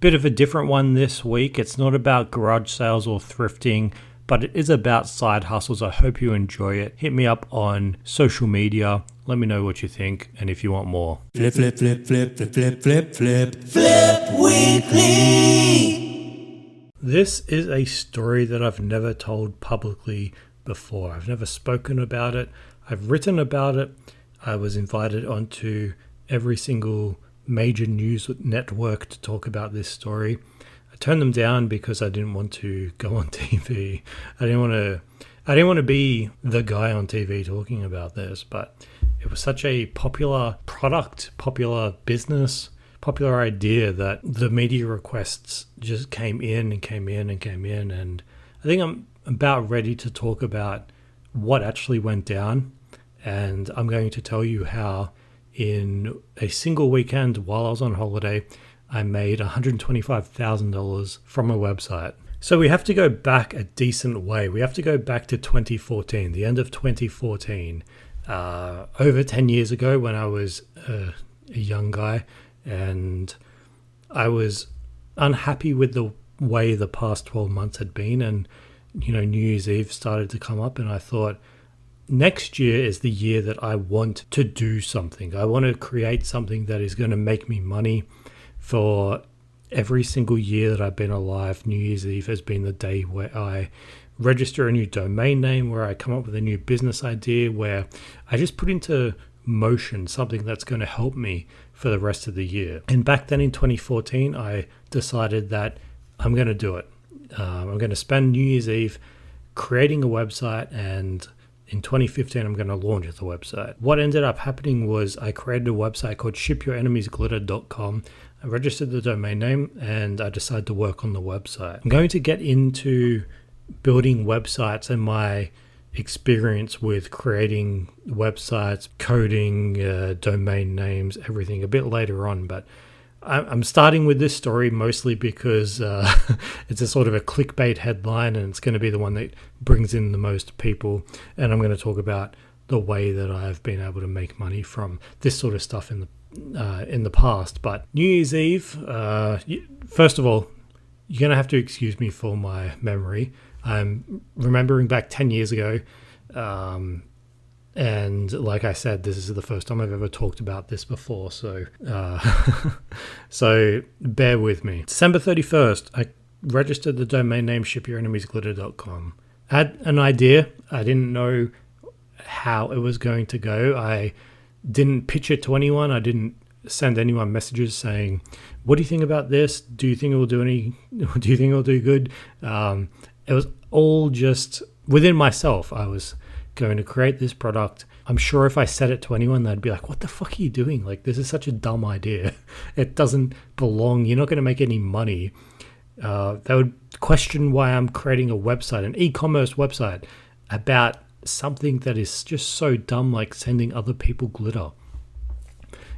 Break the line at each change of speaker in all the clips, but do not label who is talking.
Bit of a different one this week. It's not about garage sales or thrifting, but it is about side hustles. I hope you enjoy it. Hit me up on social media. Let me know what you think and if you want more.
Flip, flip, flip, flip, flip, flip, flip, flip, flip weekly.
This is a story that I've never told publicly before. I've never spoken about it. I've written about it. I was invited onto every single major news network to talk about this story. I turned them down because I didn't want to go on TV. I didn't want to be the guy on TV talking about this, but it was such a popular product, popular business, popular idea that the media requests just came in. And I think I'm about ready to talk about what actually went down. And I'm going to tell you how in a single weekend while I was on holiday, I made $125,000 from a website. So we have to go back a decent way. We have to go back to 2014, the end of 2014, over 10 years ago when I was a young guy, and I was unhappy with the way the past 12 months had been. And, New Year's Eve started to come up, and I thought, next year is the year that I want to do something. I want to create something that is going to make me money. For every single year that I've been alive, New Year's Eve has been the day where I register a new domain name, where I come up with a new business idea, where I just put into motion something that's going to help me for the rest of the year. And back then in 2014, I decided that I'm going to do it. I'm going to spend New Year's Eve creating a website, and in 2015, I'm going to launch the website. What ended up happening was I created a website called shipyourenemiesglitter.com. I registered the domain name, and I decided to work on the website. I'm going to get into building websites and my experience with creating websites, coding, domain names, everything a bit later on. But I'm starting with this story mostly because it's a sort of a clickbait headline, and it's going to be the one that brings in the most people. And I'm going to talk about the way that I've been able to make money from this sort of stuff in the past. But New Year's Eve, first of all, you're going to have to excuse me for my memory. I'm remembering back 10 years ago. And like I said, this is the first time I've ever talked about this before. So, so bear with me. December 31st, I registered the domain name shipyourenemiesglitter.com. I had an idea. I didn't know how it was going to go. I didn't pitch it to anyone. I didn't send anyone messages saying, what do you think about this? Do you think it will do good? It was all just within myself. I was going to create this product. I'm sure if I said it to anyone, they'd be like, what the fuck are you doing? Like, this is such a dumb idea. It doesn't belong. You're not going to make any money. They would question why I'm creating a website, an e-commerce website, about something that is just so dumb, like sending other people glitter.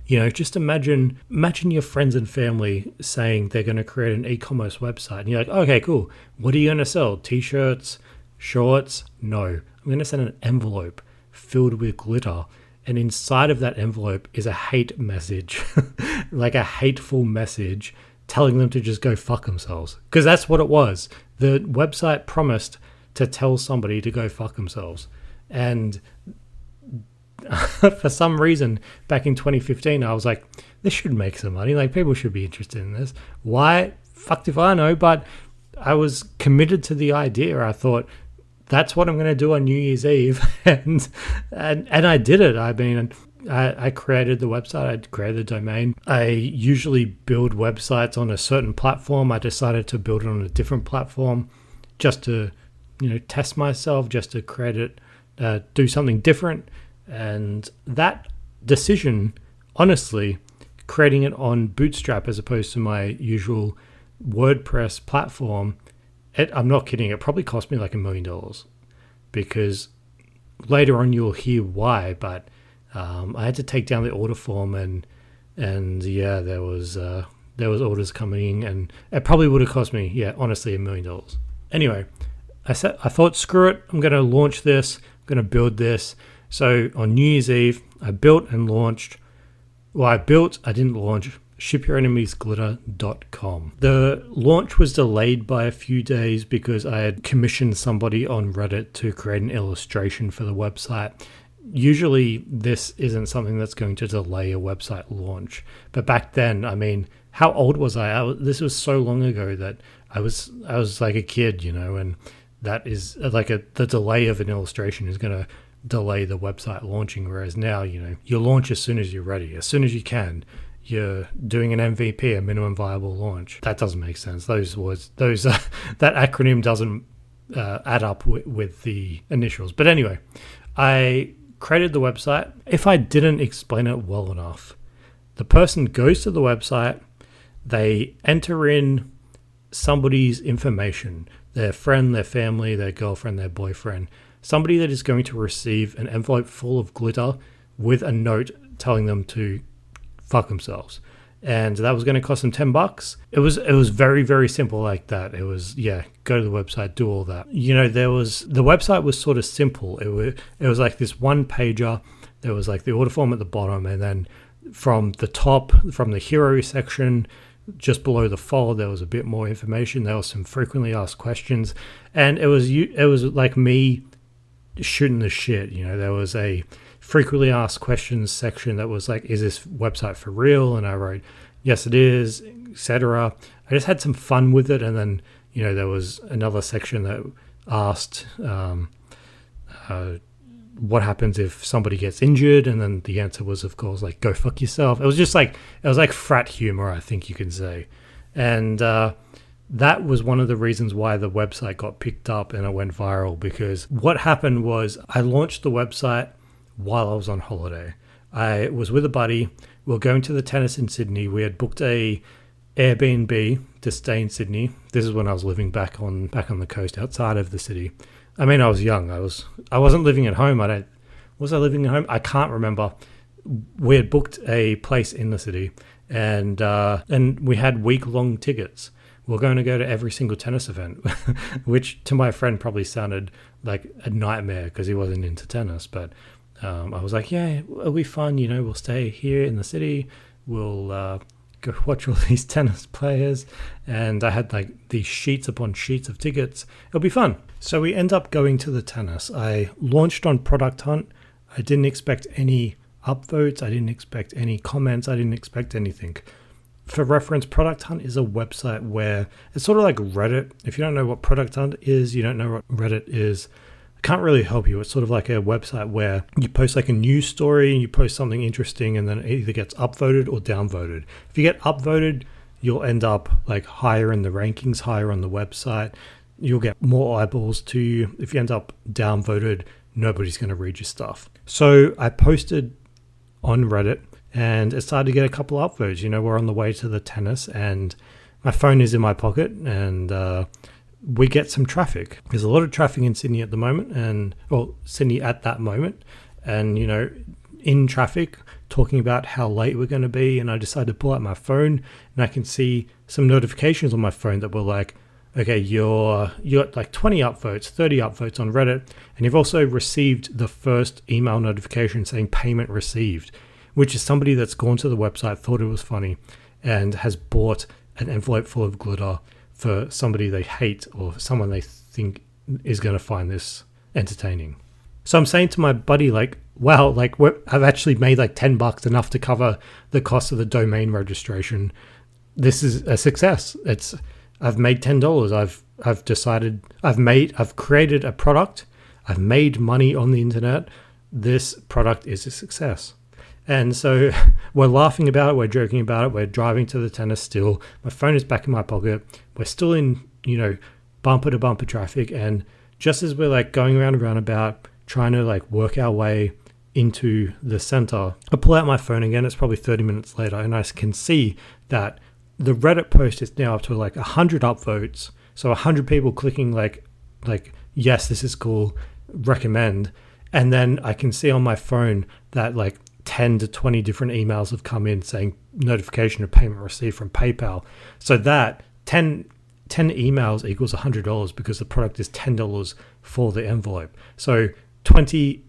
Just imagine your friends and family saying they're going to create an e-commerce website. And you're like, okay, cool. What are you going to sell? T-shirts, shorts? No. I'm going to send an envelope filled with glitter. And inside of that envelope is a hate message, like a hateful message telling them to just go fuck themselves. Because that's what it was. The website promised to tell somebody to go fuck themselves. And for some reason, back in 2015, I was like, this should make some money. Like, people should be interested in this. Why? Fucked if I know. But I was committed to the idea. I thought, that's what I'm going to do on New Year's Eve. and I did it. I mean, I created the website. I created the domain. I usually build websites on a certain platform. I decided to build it on a different platform just to, test myself, just to create it, do something different. And that decision, honestly, creating it on Bootstrap as opposed to my usual WordPress platform, I'm not kidding, it probably cost me like $1 million, because later on you'll hear why, but I had to take down the order form, and yeah, there was orders coming in, and it probably would have cost me, honestly, $1 million. Anyway, I thought, screw it, I'm going to launch this, I'm going to build this. So on New Year's Eve, I built and launched. Well, I didn't launch shipoureniemiesglitter.com. The launch was delayed by a few days because I had commissioned somebody on Reddit to create an illustration for the website. Usually this isn't something that's going to delay a website launch. But back then, I mean, how old was I? This was so long ago that I was like a kid, and that is like the delay of an illustration is going to delay the website launching. Whereas now, you launch as soon as you're ready, as soon as you can. You're doing an MVP, a minimum viable launch. That doesn't make sense. Those words, that acronym doesn't add up with the initials. But anyway, I created the website. If I didn't explain it well enough, the person goes to the website, they enter in somebody's information, their friend, their family, their girlfriend, their boyfriend, somebody that is going to receive an envelope full of glitter with a note telling them to fuck themselves. And that was going to cost them $10. It was very, very simple like that. It was, go to the website, do all that. The website was sort of simple. It was like this one pager. There was like the order form at the bottom, and then from the top, from the hero section, just below the fold, there was a bit more information. There was some frequently asked questions, and it was like me shooting the shit. There was a frequently asked questions section that was like, is this website for real? And I wrote, yes, it is, etc. I just had some fun with it. And then, there was another section that asked what happens if somebody gets injured. And then the answer was, of course, like, go fuck yourself. It was like frat humor, I think you can say. And that was one of the reasons why the website got picked up and it went viral, because what happened was I launched the website while I was on holiday. I was with a buddy. We were going to the tennis in Sydney. We had booked a Airbnb to stay in Sydney. This is when I was living back on the coast outside of the city. I mean, I was young. I wasn't living at home. Was I living at home? I can't remember. We had booked a place in the city, and we had week-long tickets. We're going to go to every single tennis event, which to my friend probably sounded like a nightmare because he wasn't into tennis. But I was like, yeah, it'll be fun. We'll stay here in the city. We'll go watch all these tennis players. And I had like these sheets upon sheets of tickets. It'll be fun. So we end up going to the tennis. I launched on Product Hunt. I didn't expect any upvotes. I didn't expect any comments. I didn't expect anything. For reference, Product Hunt is a website where it's sort of like Reddit. If you don't know what Product Hunt is, you don't know what Reddit is, can't really help you. It's sort of like a website where you post like a news story and you post something interesting, and then it either gets upvoted or downvoted. If you get upvoted, you'll end up like higher in the rankings, higher on the website. You'll get more eyeballs to you. If you end up downvoted, nobody's going to read your stuff. So I posted on Reddit and it started to get a couple of upvotes. We're on the way to the tennis and my phone is in my pocket, and we get some traffic. There's a lot of traffic in Sydney at the moment, Sydney at that moment. And, in traffic, talking about how late we're going to be. And I decided to pull out my phone, and I can see some notifications on my phone that were like, okay, you're at like 20 upvotes, 30 upvotes on Reddit. And you've also received the first email notification saying payment received, which is somebody that's gone to the website, thought it was funny, and has bought an envelope full of glitter for somebody they hate or someone they think is going to find this entertaining. So I'm saying to my buddy, like, wow, like I've actually made like $10, enough to cover the cost of the domain registration. This is a success. I've made $10. I've decided I've created a product. I've made money on the internet. This product is a success. And so we're laughing about it, we're joking about it, we're driving to the tennis still. My phone is back in my pocket. We're still in, bumper to bumper traffic. And just as we're like going around and roundabout, trying to like work our way into the center, I pull out my phone again. It's probably 30 minutes later, and I can see that the Reddit post is now up to like 100 upvotes. So 100 people clicking like, yes, this is cool, recommend. And then I can see on my phone that like 10 to 20 different emails have come in saying notification of payment received from PayPal. So that 10 emails equals $100 because the product is $10 for the envelope. So 10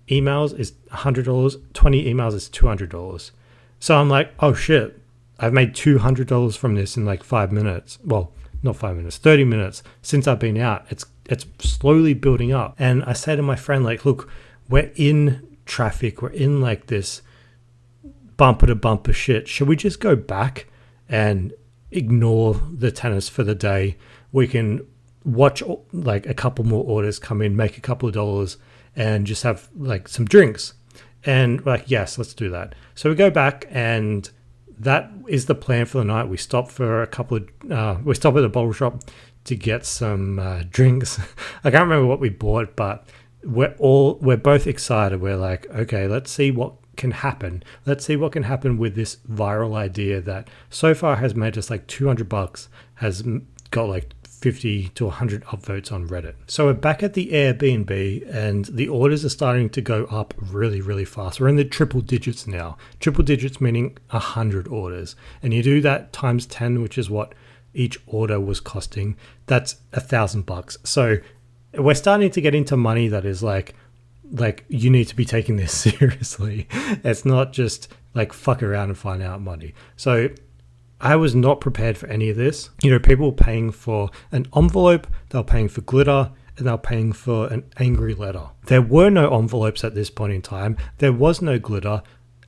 emails is $100, 20 emails is $200. So I'm like, oh shit, I've made $200 from this in like 5 minutes. Well, not 5 minutes, 30 minutes since I've been out. It's slowly building up. And I say to my friend, like, look, we're in traffic. We're in like this bumper to bumper shit. Should we just go back and ignore the tennis for the day? We can watch like a couple more orders come in, make a couple of dollars, and just have like some drinks. And we're like, yes, let's do that. So we go back, and that is the plan for the night. We stop for we stop at a bottle shop to get some drinks. I can't remember what we bought, but we're both excited. We're like, okay, let's see what can happen. Let's see what can happen with this viral idea that so far has made us like $200, has got like 50 to 100 upvotes on Reddit. So we're back at the Airbnb, and the orders are starting to go up really, really fast. We're in the triple digits now. Triple digits meaning 100 orders. And you do that times 10, which is what each order was costing. That's $1,000. So we're starting to get into money that is like you need to be taking this seriously. It's not just like fuck around and find out money. So I was not prepared for any of this. You know, people were paying for an envelope, they were paying for glitter, and they were paying for an angry letter. There were no envelopes at this point in time. There was no glitter,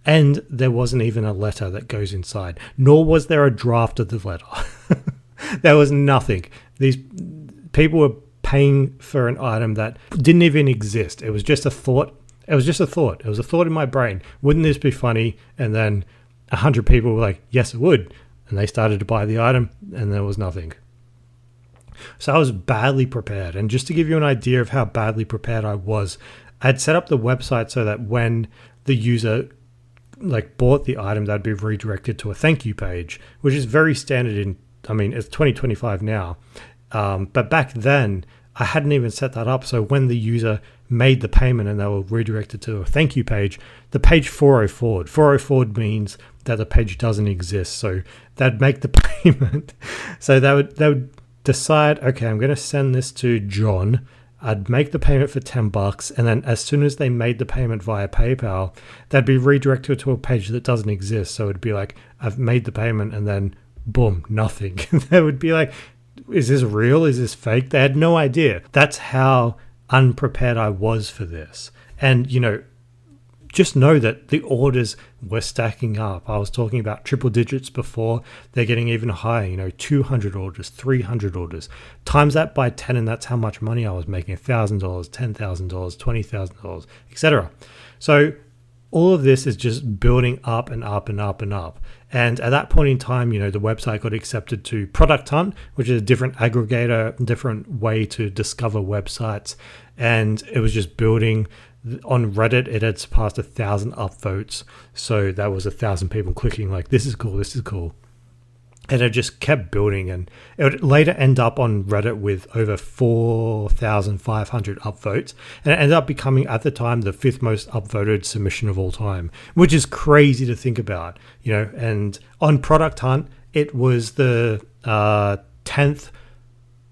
and there wasn't even a letter that goes inside, nor was there a draft of the letter. There was nothing. These people were paying for an item that didn't even exist. It was just a thought. It was a thought in my brain. Wouldn't this be funny? And then 100 people were like, yes, it would. And they started to buy the item, and there was nothing. So I was badly prepared. And just to give you an idea of how badly prepared I was, I'd set up the website so that when the user like bought the item, they'd be redirected to a thank you page, which is very standard it's 2025 now. But back then, I hadn't even set that up. So when the user made the payment and they were redirected to a thank you page, the page 404'd. 404'd means that the page doesn't exist. So they'd make the payment. So they would decide, okay, I'm going to send this to John. I'd make the payment for $10. And then as soon as they made the payment via PayPal, they'd be redirected to a page that doesn't exist. So it'd be like, I've made the payment, and then boom, nothing. They would be like, is this real? Is this fake? They had no idea. That's how unprepared I was for this. And, you know, just know that the orders were stacking up. I was talking about triple digits before. They're getting even higher, 200 orders, 300 orders. Times that by 10, and that's how much money I was making, $1,000, $10,000, $20,000, etc. So all of this is just building up and up and up and up. And at that point in time, the website got accepted to Product Hunt, which is a different aggregator, different way to discover websites. And it was just building. On Reddit, it had surpassed 1,000 upvotes. So that was 1,000 people clicking like, this is cool, this is cool. And it just kept building, and it would later end up on Reddit with over 4,500 upvotes. And it ended up becoming, at the time, the 5th most upvoted submission of all time, which is crazy to think about, And on Product Hunt, it was the 10th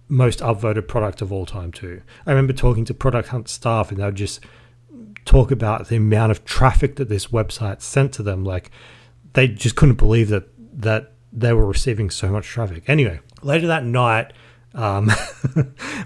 most upvoted product of all time too. I remember talking to Product Hunt staff, and they would just talk about the amount of traffic that this website sent to them. Like, they just couldn't believe that they were receiving so much traffic. Anyway, later that night,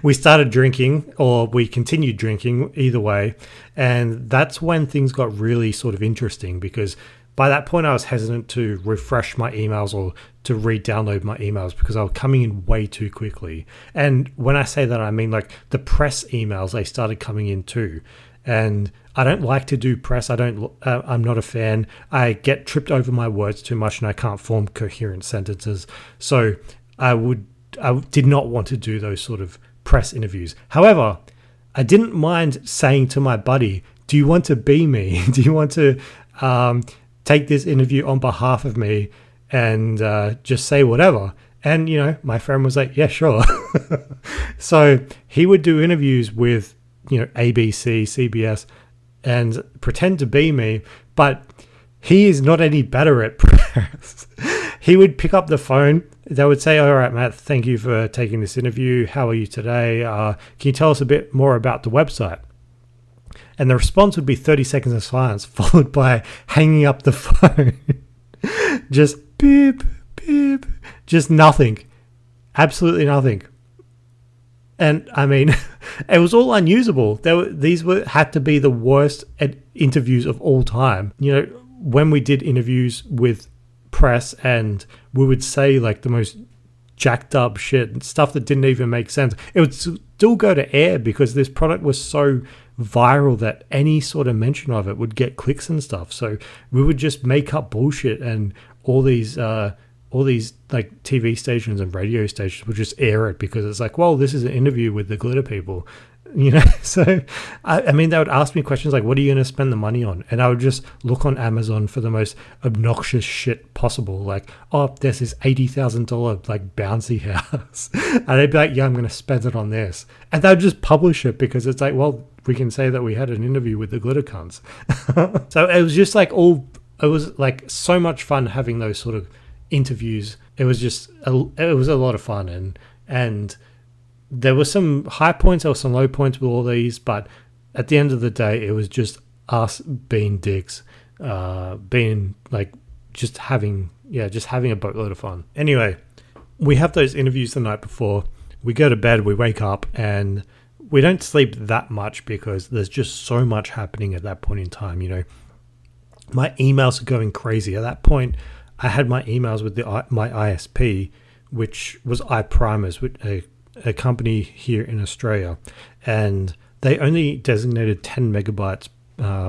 we started drinking, or we continued drinking, either way. And that's when things got really sort of interesting, because by that point I was hesitant to refresh my emails or to re-download my emails, because I was coming in way too quickly. And when I say that, I mean like the press emails, they started coming in too. And I don't like to do press. I'm not a fan. I get tripped over my words too much, and I can't form coherent sentences. So I did not want to do those sort of press interviews. However, I didn't mind saying to my buddy, do you want to be me? Do you want to take this interview on behalf of me and just say whatever? And, my friend was like, yeah, sure. So he would do interviews with, ABC, CBS, and pretend to be me, but he is not any better at press. He would pick up the phone. They would say, all right, Matt, thank you for taking this interview. How are you today? Can you tell us a bit more about the website? And the response would be 30 seconds of silence, followed by hanging up the phone. just beep, beep, just nothing. Absolutely nothing. And I mean, it was all unusable. These had to be the worst interviews of all time. You know, when we did interviews with press and we would say like the most jacked up shit and stuff that didn't even make sense, it would still go to air because this product was so viral that any sort of mention of it would get clicks and stuff. So we would just make up bullshit, and all these like TV stations and radio stations would just air it because it's like, well, this is an interview with the glitter people, you know. So I mean, they would ask me questions like, what are you going to spend the money on? And I would just look on Amazon for the most obnoxious shit possible, like, oh, there's this $80,000 like bouncy house, and they'd be like, yeah, I'm going to spend it on this, and they'd just publish it because it's like, well, we can say that we had an interview with the glitter cunts. So it was just like it was like so much fun having those sort of interviews. It was just it was a lot of fun, and there were some high points, there were some low points with all these, but at the end of the day, it was just us being dicks, being like just having a boatload of fun. Anyway, we have those interviews the night before. We go to bed, we wake up, and we don't sleep that much because there's just so much happening at that point in time. You know, my emails are going crazy at that point. I had my emails with my ISP, which was iPrimers, with a company here in Australia, and they only designated 10 megabytes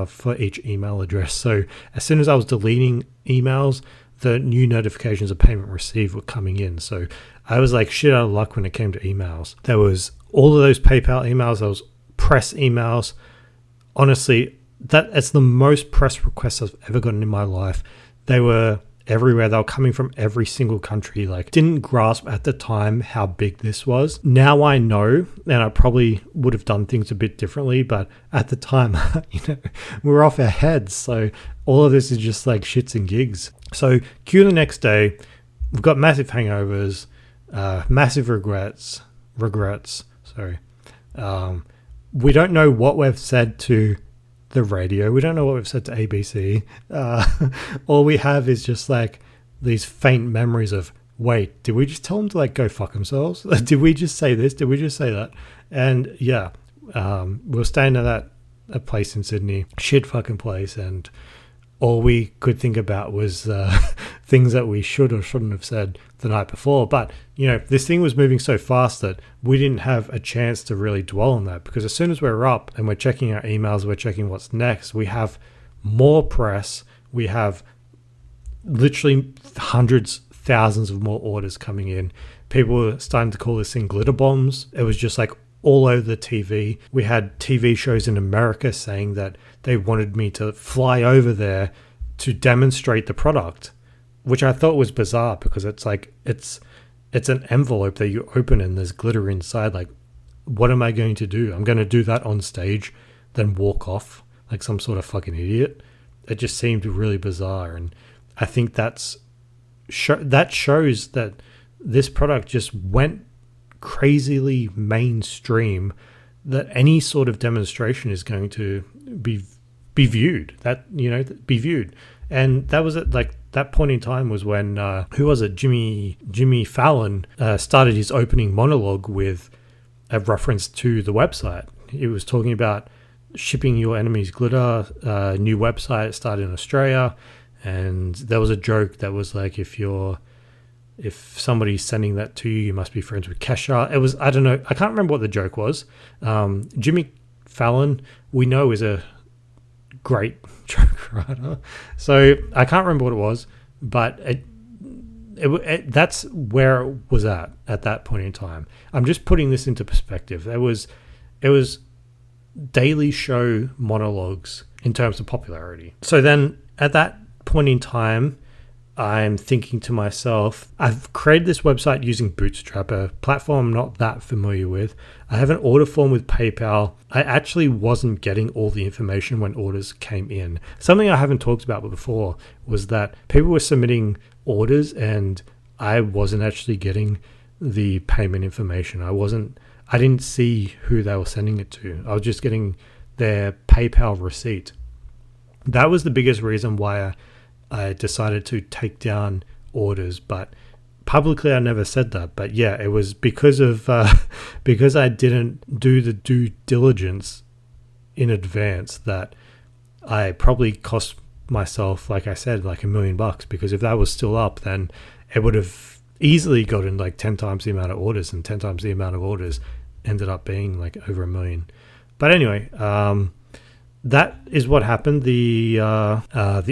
for each email address. So as soon as I was deleting emails, the new notifications of payment received were coming in. So I was like shit out of luck when it came to emails. There was all of those PayPal emails, those press emails. Honestly, that's the most press requests I've ever gotten in my life. They were everywhere. They were coming from every single country. Like, didn't grasp at the time how big this was. Now I know, and I probably would have done things a bit differently, but at the time, you know, we were off our heads. So all of this is just like shits and gigs. So cue the next day, we've got massive hangovers, massive regrets. Sorry. We don't know what we've said to the radio. We don't know what we've said to ABC. All we have is just like these faint memories of, wait, did we just tell them to like go fuck themselves? Did we just say this? Did we just say that? And yeah, we were staying at a place in Sydney, shit fucking place, and all we could think about was things that we should or shouldn't have said the night before. But, you know, this thing was moving so fast that we didn't have a chance to really dwell on that, because as soon as we're up and we're checking our emails, we're checking what's next, we have more press, we have literally hundreds, thousands of more orders coming in. People were starting to call this thing glitter bombs. It was just like all over the TV. We had TV shows in America saying that they wanted me to fly over there to demonstrate the product, which I thought was bizarre, because it's like it's an envelope that you open and there's glitter inside. Like, what am I going to do? I'm going to do that on stage, then walk off like some sort of fucking idiot. It just seemed really bizarre, and I think that shows that this product just went crazily mainstream, that any sort of demonstration is going to be viewed, and that was at like that point in time was when who was it, Jimmy Fallon started his opening monologue with a reference to the website. He was talking about shipping your enemy's glitter, new website started in Australia, and there was a joke that was like, if somebody's sending that to you, you must be friends with Kesha. It was, I don't know, I can't remember what the joke was. Jimmy Fallon, we know, is a great joke writer. So I can't remember what it was, but that's where it was at that point in time. I'm just putting this into perspective. It was Daily Show monologues in terms of popularity. So then at that point in time, I'm thinking to myself, I've created this website using Bootstrap, a platform I'm not that familiar with. I have an order form with PayPal. I actually wasn't getting all the information when orders came in. Something I haven't talked about before was that people were submitting orders and I wasn't actually getting the payment information. I didn't see who they were sending it to. I was just getting their PayPal receipt. That was the biggest reason why I decided to take down orders, but publicly I never said that. But yeah, it was because of because I didn't do the due diligence in advance that I probably cost myself, like I said, like $1 million, because if that was still up, then it would have easily gotten like 10 times the amount of orders, and 10 times the amount of orders ended up being like over $1 million. But anyway, that is what happened. The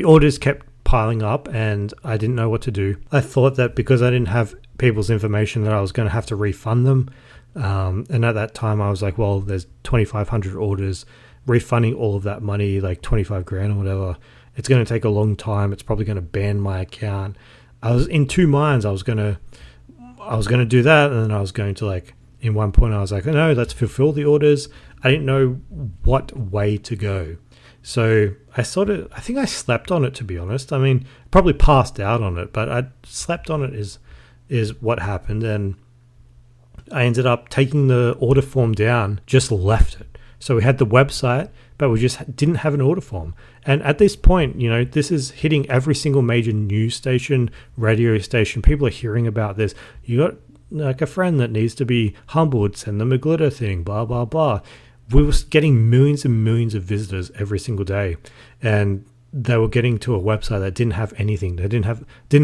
orders kept piling up and I didn't know what to do. I thought that because I didn't have people's information that I was going to have to refund them. And at that time I was like, well, there's 2,500 orders, refunding all of that money, like 25 grand or whatever. It's going to take a long time. It's probably going to ban my account. I was in two minds. I was going to do that. And then I was going to like, in one point I was like, oh no, let's fulfill the orders. I didn't know what way to go. So I think I slept on it, to be honest. I mean, probably passed out on it, but I slept on it is what happened. And I ended up taking the order form down, just left it. So we had the website, but we just didn't have an order form. And at this point, this is hitting every single major news station, radio station. People are hearing about this. You got like a friend that needs to be humbled, send them a glitter thing, blah, blah, blah. We were getting millions and millions of visitors every single day, and they were getting to a website that didn't have anything. They didn't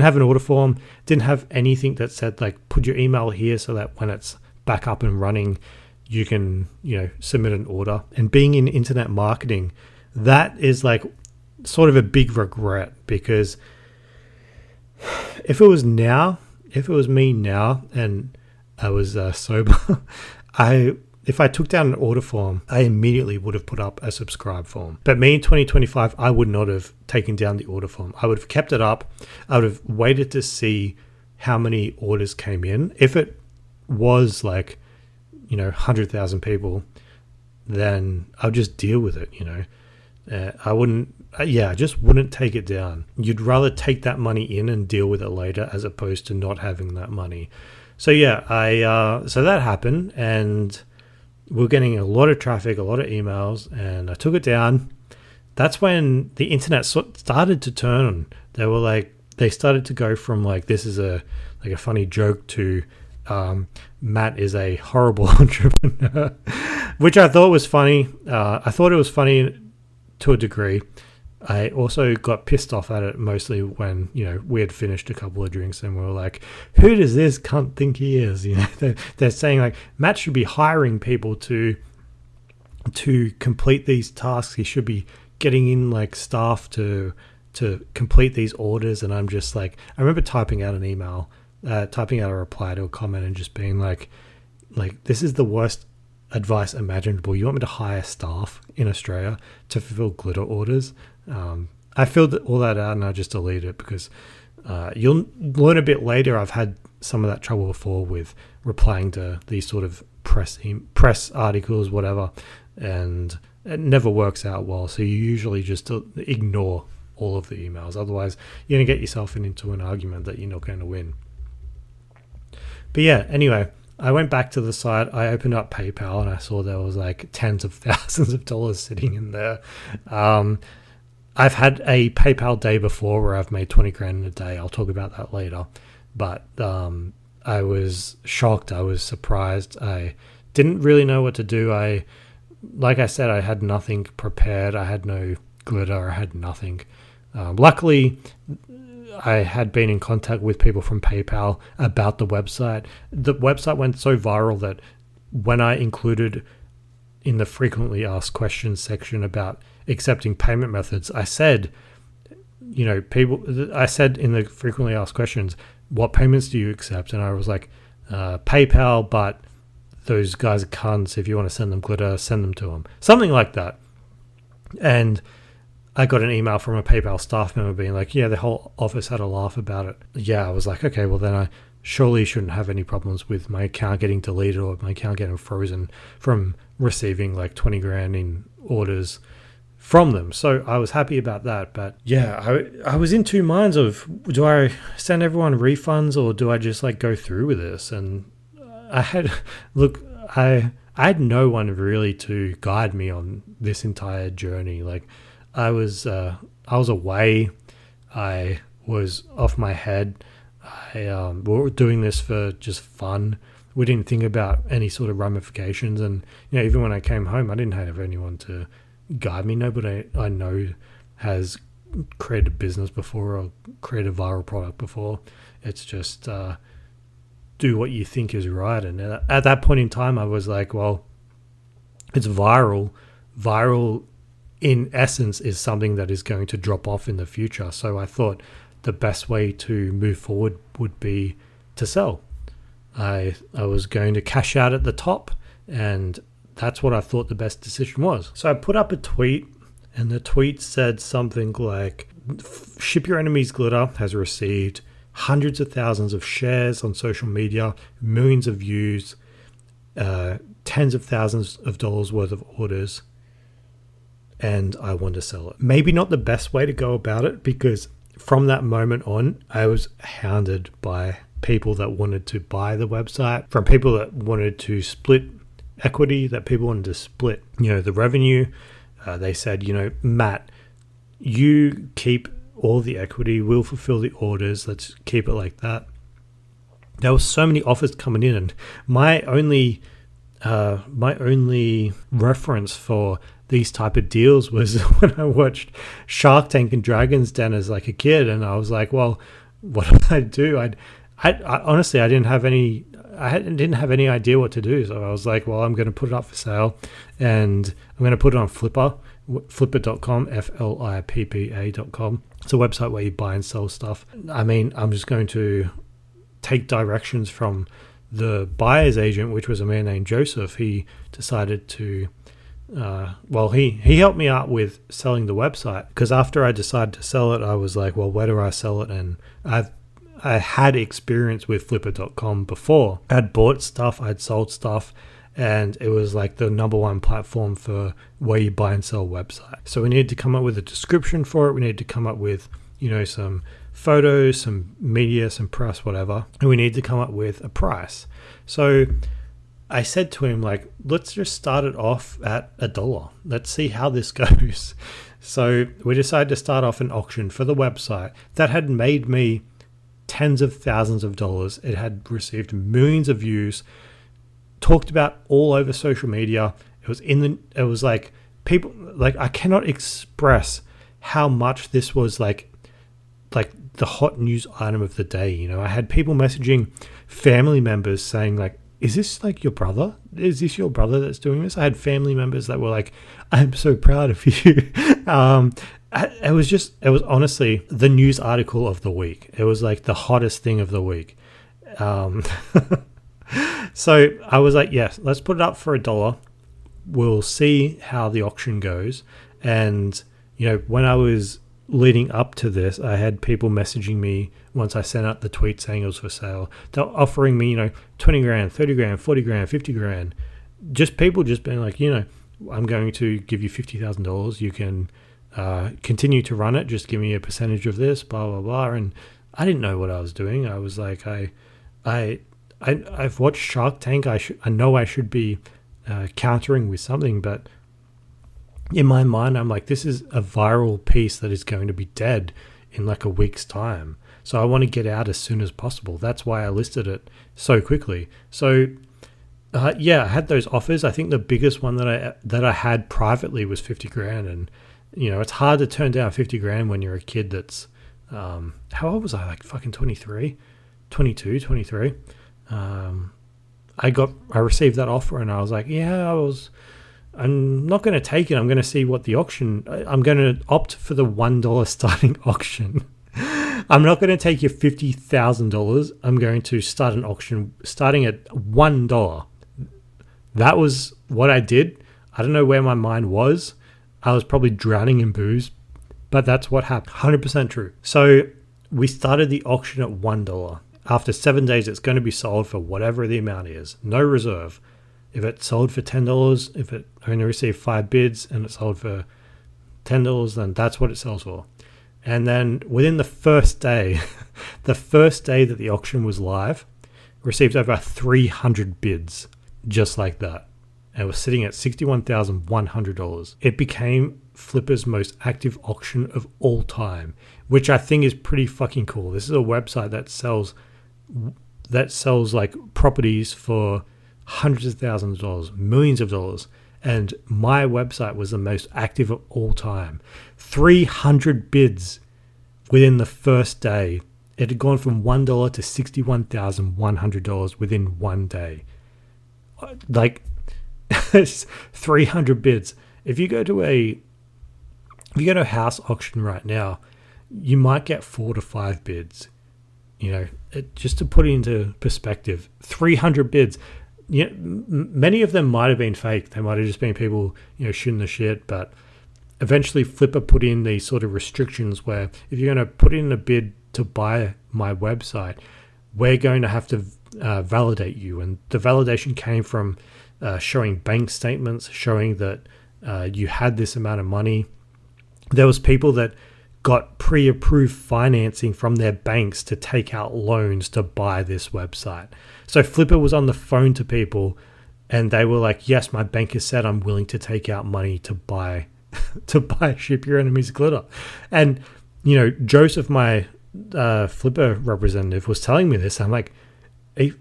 have an order form, didn't have anything that said like put your email here so that when it's back up and running, you can submit an order. And being in internet marketing, that is like sort of a big regret, because if it was me now and I was sober, if I took down an order form, I immediately would have put up a subscribe form. But me in 2025, I would not have taken down the order form. I would have kept it up. I would have waited to see how many orders came in. If it was like, 100,000 people, then I'll just deal with it, I just wouldn't take it down. You'd rather take that money in and deal with it later as opposed to not having that money. So yeah, so that happened, and we're getting a lot of traffic, a lot of emails, and I took it down. That's when the internet started to turn. They started to go from like, this is a funny joke to Matt is a horrible entrepreneur, which I thought was funny. I thought it was funny to a degree. I also got pissed off at it mostly when, we had finished a couple of drinks and we were like, who does this cunt think he is? They're saying like, Matt should be hiring people to complete these tasks. He should be getting in like staff to complete these orders. And I'm just like, I remember typing out a reply to a comment and just being like, this is the worst advice imaginable. You want me to hire staff in Australia to fulfill glitter orders? I filled all that out and I just deleted it because you'll learn a bit later. I've had some of that trouble before with replying to these sort of press articles, whatever, and it never works out well. So you usually just ignore all of the emails. Otherwise, you're going to get yourself into an argument that you're not going to win. But yeah, anyway, I went back to the site. I opened up PayPal and I saw there was like tens of thousands of dollars sitting in there. I've had a PayPal day before where I've made 20 grand in a day. I'll talk about that later. But I was shocked. I was surprised. I didn't really know what to do. Like I said, I had nothing prepared. I had no glitter. I had nothing. Luckily, I had been in contact with people from PayPal about the website. The website went so viral that when I included in the frequently asked questions section about accepting payment methods, I said, I said in the frequently asked questions, what payments do you accept? And I was like, PayPal, but those guys are cunts. If you want to send them glitter, send them to them. Something like that. And I got an email from a PayPal staff member being like, yeah, the whole office had a laugh about it. Yeah, I was like, okay, well then I surely shouldn't have any problems with my account getting deleted or my account getting frozen from receiving like 20 grand in orders from them. So I was happy about that. But yeah, I was in two minds of, do I send everyone refunds or do I just like go through with this? And I had no one really to guide me on this entire journey. Like I was away. I was off my head. We were doing this for just fun. We didn't think about any sort of ramifications. And, even when I came home, I didn't have anyone to guide me. Nobody I know has created a business before or created a viral product before. It's just do what you think is right. And at that point in time, I was like, well, it's viral. Viral, in essence, is something that is going to drop off in the future. So I thought the best way to move forward would be to sell. I was going to cash out at the top, and that's what I thought the best decision was. So I put up a tweet, and the tweet said something like, Ship Your Enemies Glitter has received hundreds of thousands of shares on social media, millions of views, tens of thousands of dollars worth of orders, and I want to sell it. Maybe not the best way to go about it, because from that moment on, I was hounded by people that wanted to buy the website, from people that wanted to split equity, that people wanted to split, the revenue. They said, Matt, you keep all the equity, we'll fulfill the orders, let's keep it like that. There were so many offers coming in, and my only reference for these type of deals was when I watched Shark Tank and Dragon's Den as like a kid, and I was like, well, what do I do? I honestly, I didn't have any idea what to do. So I was like, well, I'm going to put it up for sale, and I'm going to put it on Flippa, flippa.com, flippa.com. It's a website where you buy and sell stuff. I mean, I'm just going to take directions from the buyer's agent, which was a man named Joseph. He decided to, he helped me out with selling the website, because after I decided to sell it, I was like, well, where do I sell it? And I had experience with flippa.com before. I'd bought stuff, I'd sold stuff, and it was like the number one platform for where you buy and sell websites. So we needed to come up with a description for it. We needed to come up with, some photos, some media, some press, whatever. And we needed to come up with a price. So I said to him, like, let's just start it off at $1. Let's see how this goes. So we decided to start off an auction for the website that had made me tens of thousands of dollars. It had received millions of views, talked about all over social media. It was like people, like, I cannot express how much this was like the hot news item of the day. I had people messaging family members saying, like, is this like your brother? Is this your brother that's doing this? I had family members that were like, I'm so proud of you. It was honestly the news article of the week. It was like the hottest thing of the week. So I was like, yes, let's put it up for $1. We'll see how the auction goes. And, when I was leading up to this, I had people messaging me once I sent out the tweet saying it was for sale. They're offering me, 20 grand, 30 grand, 40 grand, 50 grand. Just people just being like, I'm going to give you $50,000. You can continue to run it. Just give me a percentage of this, blah, blah, blah. And I didn't know what I was doing. I was like, I've watched Shark Tank. I know I should be countering with something, but in my mind, I'm like, this is a viral piece that is going to be dead in like a week's time. So I want to get out as soon as possible. That's why I listed it so quickly. So I had those offers. I think the biggest one that I had privately was 50 grand. And, it's hard to turn down 50 grand when you're a kid that's, how old was I? Like fucking 23, 22, 23. I received that offer, and I was like, I'm not going to take it. I'm going to see what the auction, I'm going to opt for the $1 starting auction. I'm not going to take your $50,000. I'm going to start an auction starting at $1. That was what I did. I don't know where my mind was. I was probably drowning in booze, but that's what happened. 100% true. So we started the auction at $1. After 7 days, it's going to be sold for whatever the amount is. No reserve. If it sold for $10, if it only received 5 bids and it sold for $10, then that's what it sells for. And then within the first day, the first day that the auction was live, received over 300 bids just like that. And it was sitting at $61,100. It became Flippa's most active auction of all time, which I think is pretty fucking cool. This is a website that sells like properties for hundreds of thousands of dollars, millions of dollars. And my website was the most active of all time. 300 bids within the first day. It had gone from $1 to $61,100 within one day. Like 300 bids. If you go to a house auction right now, you might get 4 to 5 bids. Just to put it into perspective, 300 bids. Many of them might have been fake. They might have just been people, shooting the shit. But eventually, Flippa put in these sort of restrictions where if you're going to put in a bid to buy my website, we're going to have to validate you. And the validation came from showing bank statements, showing that you had this amount of money. There was people that got pre-approved financing from their banks to take out loans to buy this website. So Flippa was on the phone to people and they were like, yes, my bank has said I'm willing to take out money to buy Ship Your Enemies Glitter. And, Joseph, my Flippa representative, was telling me this. I'm like, are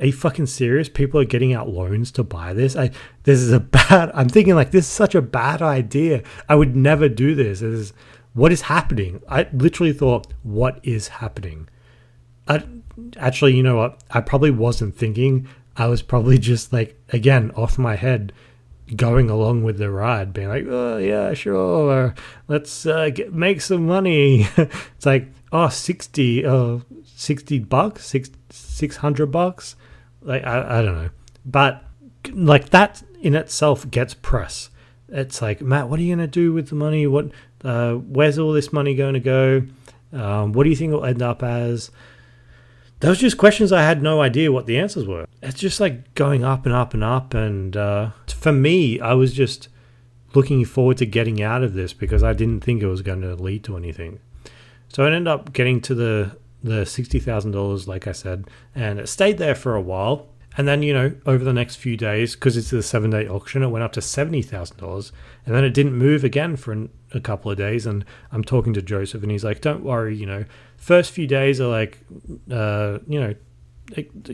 you fucking serious? People are getting out loans to buy this? I'm thinking like, this is such a bad idea. I would never do this. What is happening? I literally thought, what is happening? Actually, you know what? I probably wasn't thinking. I was probably just like, again, off my head, going along with the ride, being like, oh, yeah, sure. Let's make some money. It's like, oh, $60 $600. Like, I don't know. But like that in itself gets press. It's like, Matt, what are you going to do with the money? Where's all this money going to go? What do you think it'll end up as? Those were just questions I had no idea what the answers were. It's just like going up and up and up. And for me, I was just looking forward to getting out of this because I didn't think it was going to lead to anything. So I ended up getting to the $60,000, like I said, and it stayed there for a while. And then, over the next few days, because it's a 7-day auction, it went up to $70,000. And then it didn't move again for a couple of days. And I'm talking to Joseph and he's like, don't worry, first few days are like, a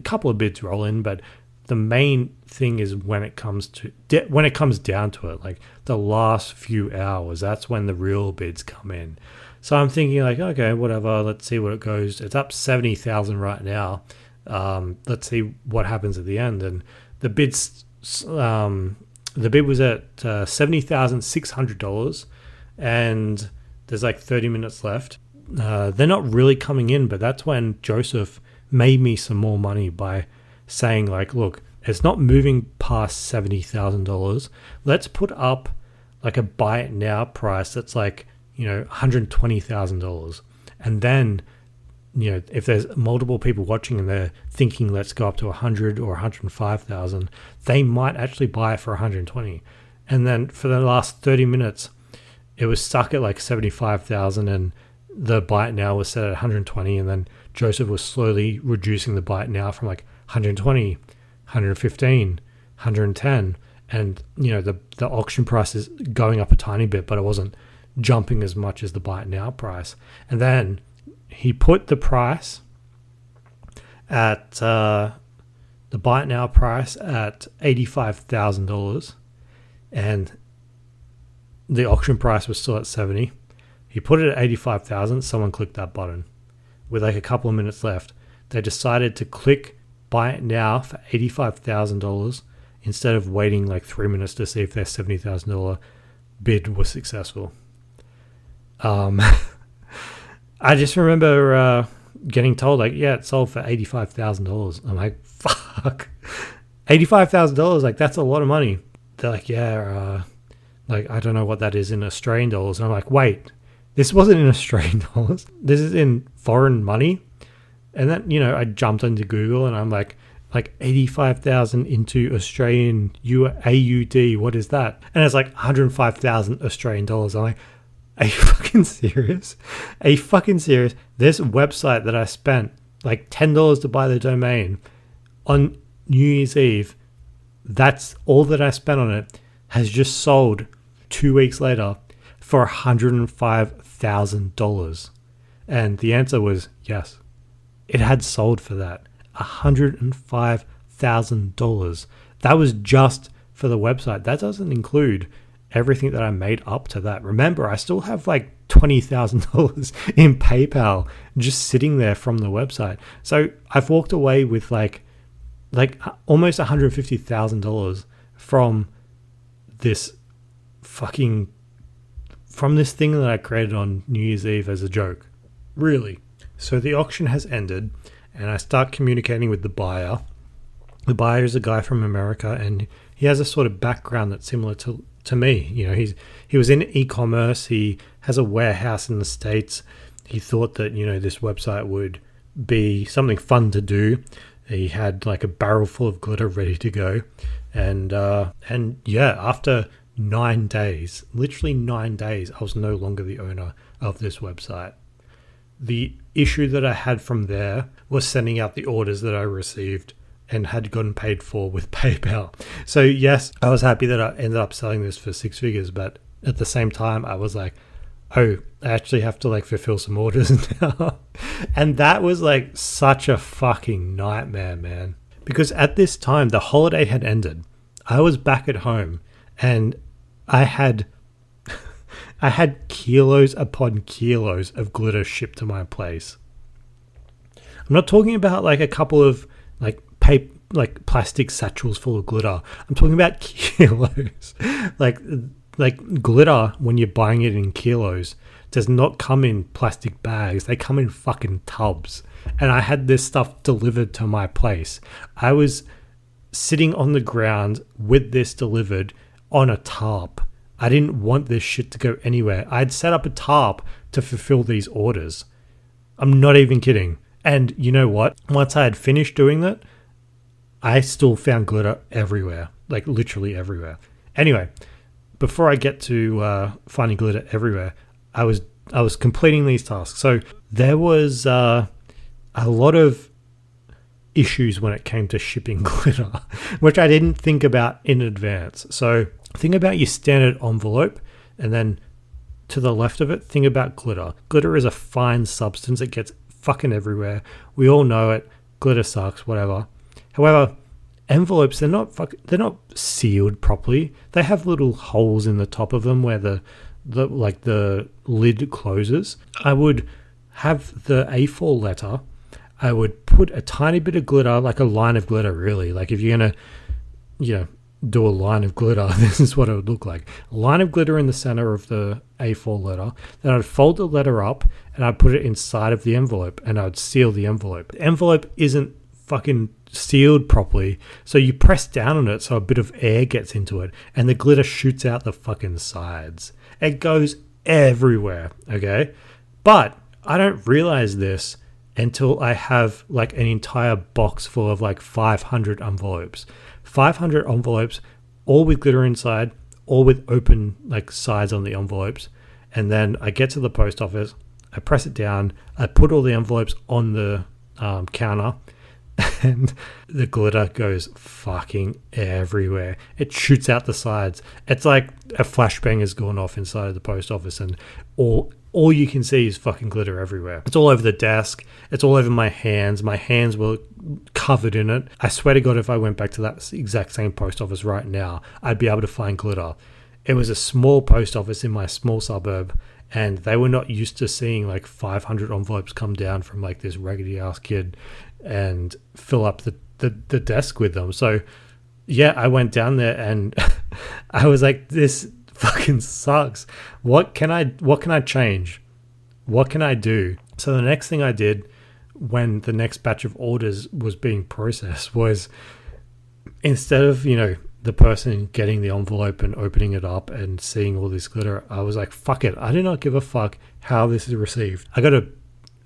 couple of bids roll in. But the main thing is when it comes down to it, like the last few hours, that's when the real bids come in. So I'm thinking like, okay, whatever, let's see what it goes. It's up 70,000 right now. Let's see what happens at the end. And the bid was at $70,600 and there's like 30 minutes left. They're not really coming in, but that's when Joseph made me some more money by saying like, look, it's not moving past $70,000. Let's put up like a buy it now price that's like, $120,000. And then, if there's multiple people watching and they're thinking, let's go up to 100 or 105,000, they might actually buy it for 120. And then for the last 30 minutes, it was stuck at like 75,000 and the buy it now was set at 120. And then Joseph was slowly reducing the buy it now from like 120, 115, 110. And, the auction price is going up a tiny bit, but it wasn't jumping as much as the buy it now price. And then he put the price at the buy it now price at $85,000 and the auction price was still at 70. He put it at 85,000. Someone clicked that button with like a couple of minutes left. They decided to click buy it now for $85,000 instead of waiting like 3 minutes to see if their $70,000 bid was successful. I just remember getting told like, yeah, it sold for $85,000. I'm like, fuck, $85,000. Like, that's a lot of money. They're like, yeah, like, I don't know what that is in Australian dollars. And I'm like, wait, this wasn't in Australian dollars. This is in foreign money. And then, I jumped into Google and I'm like 85,000 into Australian AUD. What is that? And it's like 105,000 Australian dollars. I'm like, are you fucking serious? Are you fucking serious? This website that I spent like $10 to buy the domain on New Year's Eve, that's all that I spent on it, has just sold 2 weeks later for $105,000? And the answer was yes. It had sold for that. $105,000. That was just for the website. That doesn't include everything that I made up to that. Remember, I still have like $20,000 in PayPal just sitting there from the website. So I've walked away with like almost $150,000 from this thing that I created on New Year's Eve as a joke. Really. So the auction has ended and I start communicating with the buyer. The buyer is a guy from America and he has a sort of background that's similar to me. You know, he was in e-commerce. He has a warehouse in the States. He thought that, you know, this website would be something fun to do. He had like a barrel full of glitter ready to go. And yeah, after 9 days, literally 9 days, I was no longer the owner of this website. The issue that I had from there was sending out the orders that I received and had gotten paid for with PayPal. So yes, I was happy that I ended up selling this for 6 figures, but at the same time, I was like, oh, I actually have to like fulfill some orders now. And that was like such a fucking nightmare, man. Because at this time, the holiday had ended. I was back at home and I had kilos upon kilos of glitter shipped to my place. I'm not talking about like a couple of like paper, like plastic satchels full of glitter. I'm talking about kilos. like glitter, when you're buying it in kilos, does not come in plastic bags. They come in fucking tubs. And I had this stuff delivered to my place. I was sitting on the ground with this delivered on a tarp. I didn't want this shit to go anywhere. I'd set up a tarp to fulfill these orders. I'm not even kidding. And you know what? Once I had finished doing that, I still found glitter everywhere, like literally everywhere. Anyway, before I get to finding glitter everywhere, I was completing these tasks. So there was a lot of issues when it came to shipping glitter, which I didn't think about in advance. So think about your standard envelope, and then to the left of it, think about glitter. Glitter is a fine substance. It gets fucking everywhere. We all know it. Glitter sucks, whatever. However, envelopes, they're not sealed properly. They have little holes in the top of them where the lid closes. I would have the A4 letter. I would put a tiny bit of glitter, like a line of glitter, really. Like if you're gonna, do a line of glitter, this is what it would look like. A line of glitter in the center of the A4 letter. Then I'd fold the letter up and I'd put it inside of the envelope and I'd seal the envelope. The envelope isn't fucking sealed properly, so you press down on it so a bit of air gets into it and the glitter shoots out the fucking sides. It goes everywhere, okay? But I don't realize this until I have like an entire box full of like 500 envelopes. 500 envelopes, all with glitter inside, all with open like sides on the envelopes. And then I get to the post office, I press it down, I put all the envelopes on the counter, and the glitter goes fucking everywhere. It shoots out the sides. It's like a flashbang has gone off inside of the post office, and all you can see is fucking glitter everywhere. It's all over the desk. It's all over my hands. My hands were covered in it. I swear to God, if I went back to that exact same post office right now, I'd be able to find glitter. It was a small post office in my small suburb, and they were not used to seeing like 500 envelopes come down from like this raggedy ass kid and fill up the desk with them. So yeah, I went down there and I was like, this fucking sucks. What can I change? What can I do? So the next thing I did when the next batch of orders was being processed was, instead of, the person getting the envelope and opening it up and seeing all this glitter, I was like, fuck it. I do not give a fuck how this is received. I got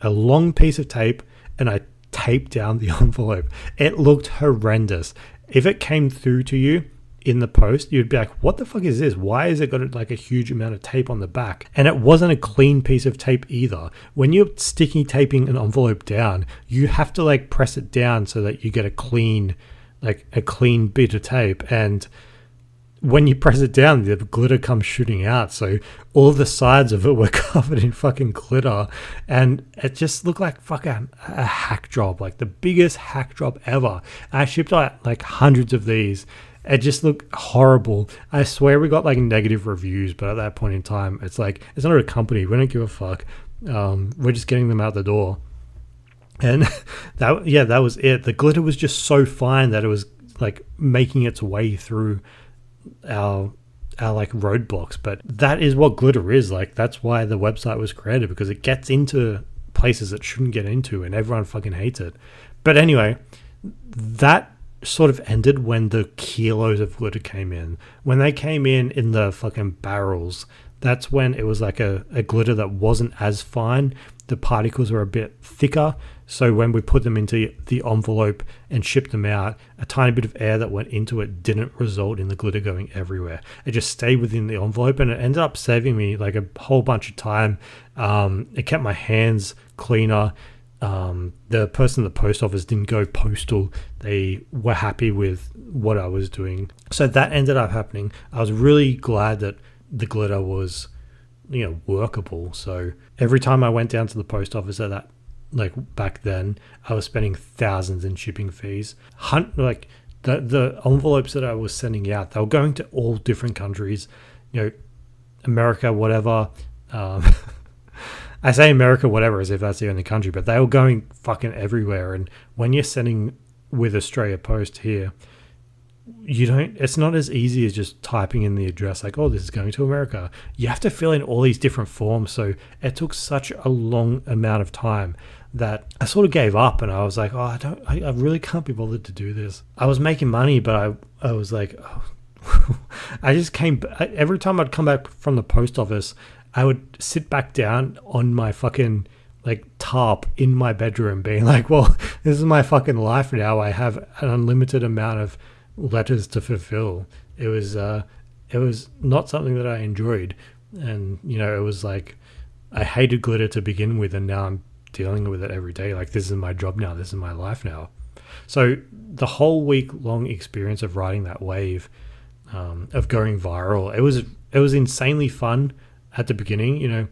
a long piece of tape and I taped down the envelope. It looked horrendous. If it came through to you in the post, you'd be like, what the fuck is this? Why has it got like a huge amount of tape on the back? And it wasn't a clean piece of tape either. When you're sticky taping an envelope down, you have to like press it down so that you get a clean bit of tape. And when you press it down, the glitter comes shooting out. So all the sides of it were covered in fucking glitter, and it just looked like fucking a hack job, like the biggest hack job ever. I shipped out like hundreds of these. It just looked horrible. I swear we got like negative reviews, but at that point in time, it's like, it's not a company. We don't give a fuck. We're just getting them out the door. And that was it. The glitter was just so fine that it was like making its way through our like roadblocks. But that is what glitter is. Like, that's why the website was created, because it gets into places it shouldn't get into, and everyone fucking hates it. But anyway, that sort of ended when the kilos of glitter came in. When they came in the fucking barrels, that's when it was like a glitter that wasn't as fine. The particles were a bit thicker. So when we put them into the envelope and shipped them out, a tiny bit of air that went into it didn't result in the glitter going everywhere. It just stayed within the envelope, and it ended up saving me like a whole bunch of time. It kept my hands cleaner. The person at the post office didn't go postal. They were happy with what I was doing. So that ended up happening. I was really glad that the glitter was, workable. So every time I went down to the post office at that, like back then, I was spending thousands in shipping fees. Like the envelopes that I was sending out, they were going to all different countries, America, whatever. I say America, whatever, as if that's the only country, but they were going fucking everywhere. And when you're sending with Australia Post here, it's not as easy as just typing in the address like, oh, this is going to America. You have to fill in all these different forms. So it took such a long amount of time that I sort of gave up, and I was like, oh, I really can't be bothered to do this. I was making money, but I was like, oh. Every time I'd come back from the post office, I would sit back down on my fucking like tarp in my bedroom being like, well, this is my fucking life now. I have an unlimited amount of letters to fulfill. It was not something that I enjoyed. And, it was like, I hated glitter to begin with, and now I'm dealing with it every day. Like, this is my job now. This is my life now. So the whole week long experience of riding that wave, of going viral, it was insanely fun at the beginning,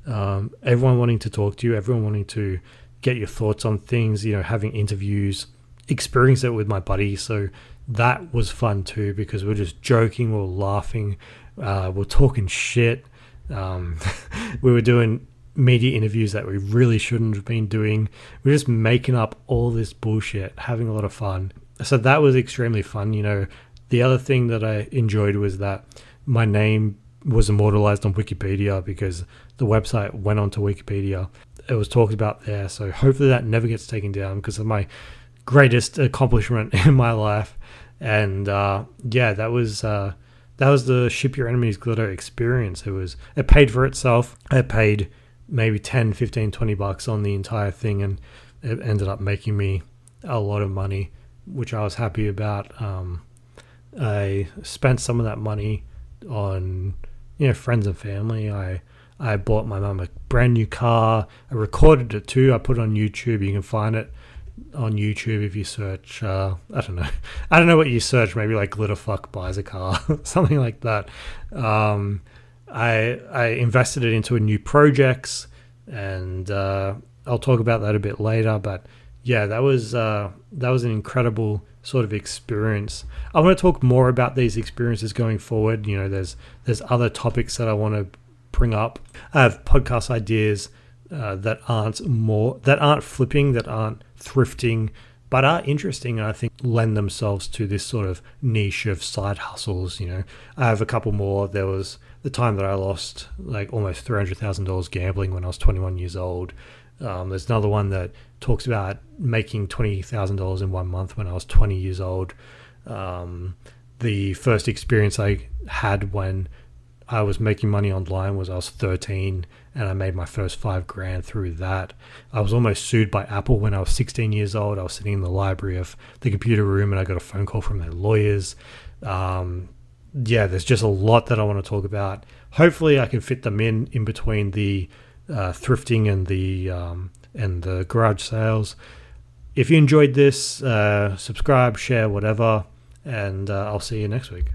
everyone wanting to talk to you, everyone wanting to get your thoughts on things, having interviews, experience it with my buddy. So that was fun too, because we're just joking, we're laughing, we're talking shit. We were doing media interviews that we really shouldn't have been doing. We're just making up all this bullshit, having a lot of fun. So that was extremely fun. The other thing that I enjoyed was that my name was immortalized on Wikipedia, because the website went onto Wikipedia. It was talked about there. So hopefully that never gets taken down, because of my greatest accomplishment in my life. And that was the Ship Your Enemies glitter experience. It paid for itself. I paid maybe 10, 15, 20 bucks on the entire thing, and it ended up making me a lot of money, which I was happy about. I spent some of that money on friends and family. I bought my mum a brand new car. I recorded it too. I put it on YouTube. You can find it on YouTube if you search, I don't know what you search, maybe like Glitterfuck buys a car, something like that. I invested it into a new projects, and I'll talk about that a bit later. But yeah, that was an incredible sort of experience. I want to talk more about these experiences going forward. There's other topics that I want to bring up. I have podcast ideas that aren't flipping, that aren't thrifting, but are interesting, and I think lend themselves to this sort of niche of side hustles. I have a couple more. There was the time that I lost like almost $300,000 gambling when I was 21 years old. There's another one that talks about making $20,000 in 1 month when I was 20 years old. The first experience I had when I was making money online was I was 13, and I made my first $5,000 through that. I was almost sued by Apple when I was 16 years old. I was sitting in the library of the computer room, and I got a phone call from their lawyers. There's just a lot that I want to talk about. Hopefully I can fit them in between the thrifting and the garage sales. If you enjoyed this, subscribe, share, whatever, and I'll see you next week.